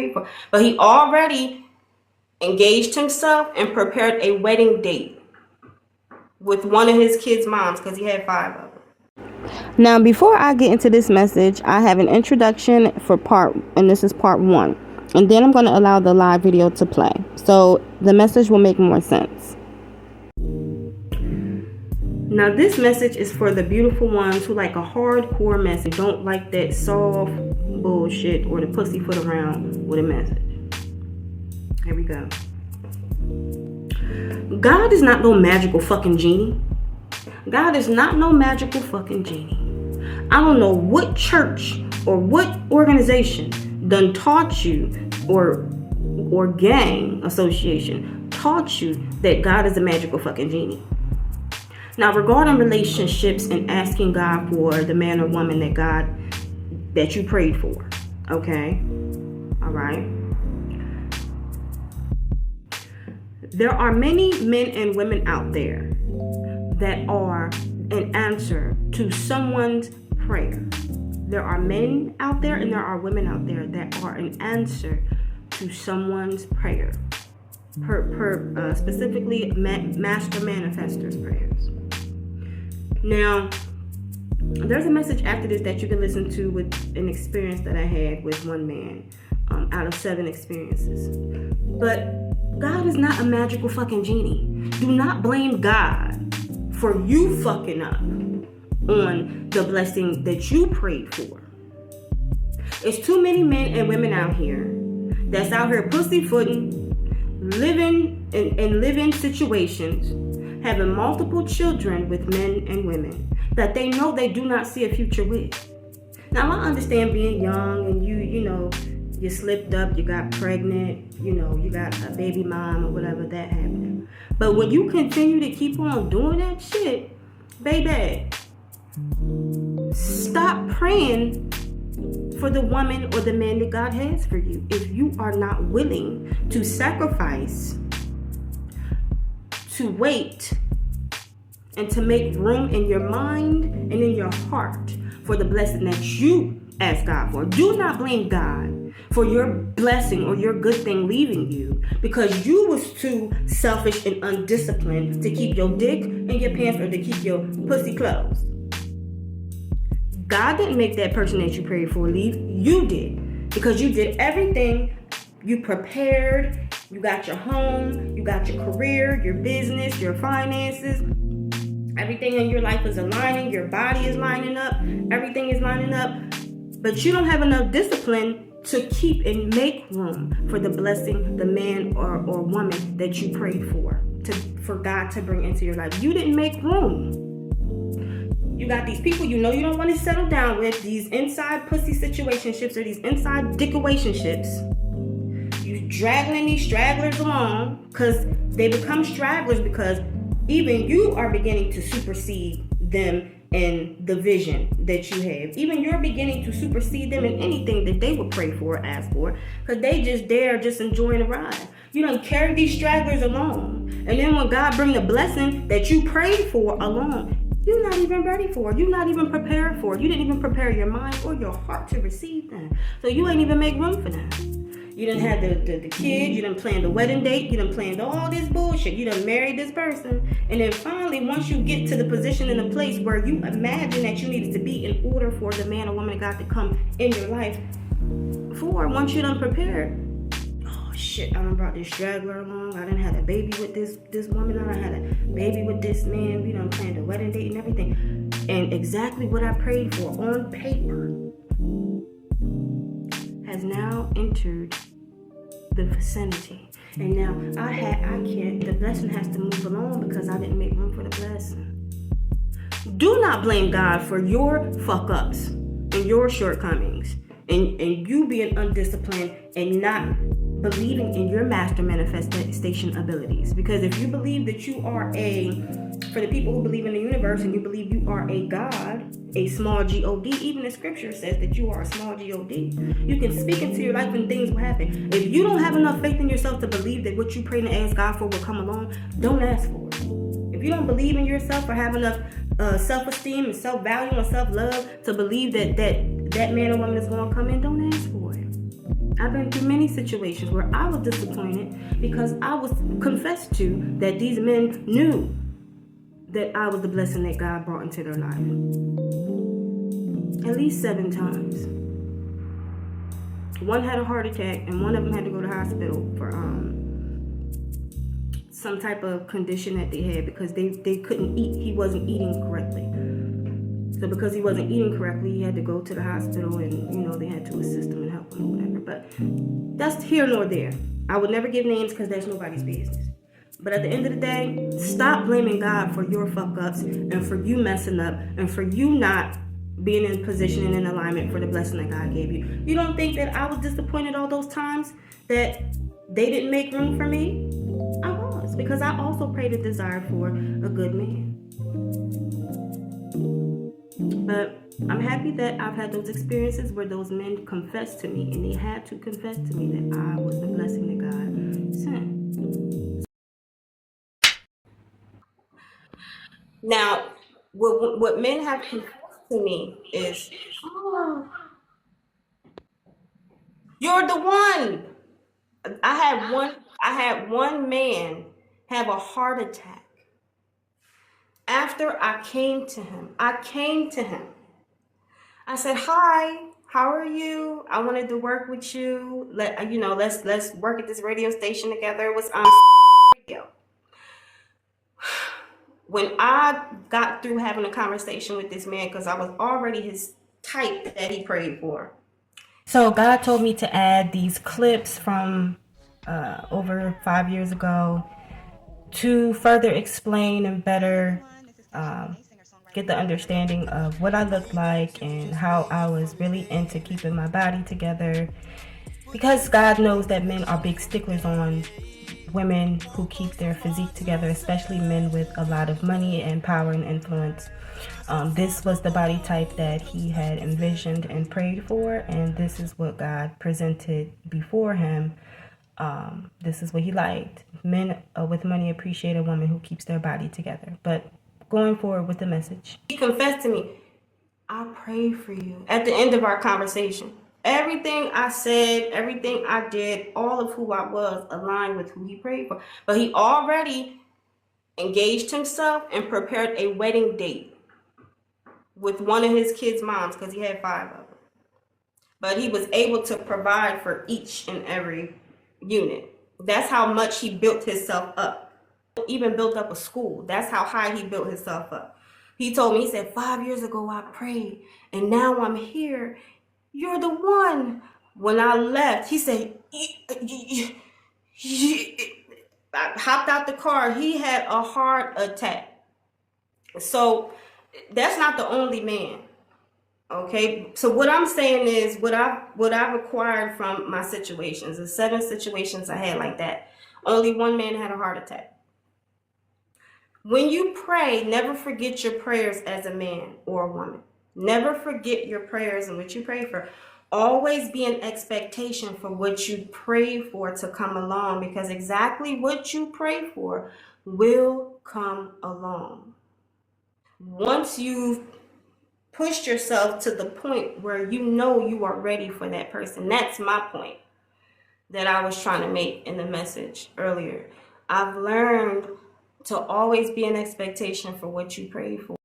prayed for. But he already engaged himself and prepared a wedding date with one of his kids' moms, because he had 5 of them. Now, before I get into this message, I have an introduction and this is part 1. And then I'm going to allow the live video to play, so the message will make more sense. Now, this message is for the beautiful ones who like a hardcore message, don't like that soft bullshit or the pussyfoot around with a message. Here we go. God is not no magical fucking genie. God is not no magical fucking genie. I don't know what church or what organization done taught you, or gang association taught you that God is a magical fucking genie. Now, regarding relationships and asking God for the man or woman that you prayed for, okay? All right. There are many men and women out there that are an answer to someone's prayer. There are men out there and there are women out there that are an answer to someone's prayer. Specifically, master manifestors' prayers. Now, there's a message after this that you can listen to with an experience that I had with one man out of 7 experiences. But God is not a magical fucking genie. Do not blame God for you fucking up on the blessing that you prayed for. It's too many men and women out here that's out here pussyfooting, living in living situations, having multiple children with men and women that they know they do not see a future with. Now, I understand being young and you slipped up, you got pregnant, you got a baby mom or whatever that happened. But when you continue to keep on doing that shit, baby, stop praying for the woman or the man that God has for you if you are not willing to sacrifice, to wait, and to make room in your mind and in your heart for the blessing that you ask God for. Do not blame God for your blessing or your good thing leaving you because you was too selfish and undisciplined to keep your dick in your pants or to keep your pussy closed. God didn't make that person that you prayed for leave. You did, because you did everything. You prepared. You got your home. You got your career, your business, your finances. Everything in your life is aligning. Your body is lining up. Everything is lining up. But you don't have enough discipline to keep and make room for the blessing, the man or woman that you prayed for God to bring into your life. You didn't make room. You got these people you don't want to settle down with, these inside pussy situationships or these inside dickawationships. You dragging these stragglers along because they become stragglers because even you are beginning to supersede them in the vision that you have. Even you're beginning to supersede them in anything that they would pray for or ask for because they just enjoying the ride. You don't carry these stragglers along. And then when God bring the blessing that you prayed for along, you're not even ready for it. You're not even prepared for it. You didn't even prepare your mind or your heart to receive them. So you ain't even make room for them. You done had the kid, you done planned the wedding date, you done planned all this bullshit, you done married this person, and then finally, once you get to the position in the place where you imagine that you needed to be in order for the man or woman of God to come in your life, once you done prepared, oh shit, I done brought this straggler along, I done had a baby with this woman, I done had a baby with this man, we done planned a wedding date and everything, and exactly what I prayed for on paper has now entered the vicinity. And now I can't, the blessing has to move along because I didn't make room for the blessing. Do not blame God for your fuck ups and your shortcomings and you being undisciplined and not believing in your master manifestation abilities. Because if you believe that you are for the people who believe in the universe and you believe you are a God, a small G-O-D, even the scripture says that you are a small G-O-D. You can speak into your life and things will happen. If you don't have enough faith in yourself to believe that what you pray and ask God for will come along, don't ask for it. If you don't believe in yourself or have enough self-esteem and self-value and self-love to believe that man or woman is going to come in, don't ask for it. I've been through many situations where I was disappointed because I was confessed to that these men knew that I was the blessing that God brought into their life. At least 7 times. One had a heart attack, and one of them had to go to the hospital for some type of condition that they had because they couldn't eat. He wasn't eating correctly. So because he wasn't eating correctly, he had to go to the hospital, and they had to assist him and help him or whatever. But that's here nor there. I would never give names because that's nobody's business. But at the end of the day, stop blaming God for your fuck-ups and for you messing up and for you not being in position and in alignment for the blessing that God gave you. You don't think that I was disappointed all those times that they didn't make room for me? I was, because I also prayed and desired for a good man. But I'm happy that I've had those experiences where those men confessed to me, and they had to confess to me that I was the blessing that God sent. Now, what men have confessed to me is, oh, you're the one. I had one man have a heart attack. After I came to him. I said, "Hi, how are you? I wanted to work with you. Let's work at this radio station together." It was on radio. When I got through having a conversation with this man, because I was already his type that he prayed for. So God told me to add these clips from over 5 years ago to further explain and better get the understanding of what I looked like and how I was really into keeping my body together. Because God knows that men are big sticklers on women who keep their physique together, especially men with a lot of money and power and influence. This was the body type that he had envisioned and prayed for, and this is what God presented before him. This is what he liked. Men with money appreciate a woman who keeps their body together. But going forward with the message, he confessed to me, "I prayed for you." At the end of our conversation, everything I said, everything I did, all of who I was aligned with who he prayed for. But he already engaged himself and prepared a wedding date with one of his kids' moms, because he had 5 of them. But he was able to provide for each and every unit. That's how much he built himself up. Even built up a school. That's how high he built himself up. He told me, he said, 5 years ago I prayed, and now I'm here. You're the one. When I left, he said, I hopped out the car. He had a heart attack. So that's not the only man. Okay, so what I'm saying is what I've acquired from my situations, the 7 situations I had like that, only one man had a heart attack. When you pray, never forget your prayers as a man or a woman. Never forget your prayers and what you pray for. Always be in expectation for what you pray for to come along, because exactly what you pray for will come along. Once you've pushed yourself to the point where you know you are ready for that person. That's my point that I was trying to make in the message earlier. I've learned to always be in expectation for what you pray for.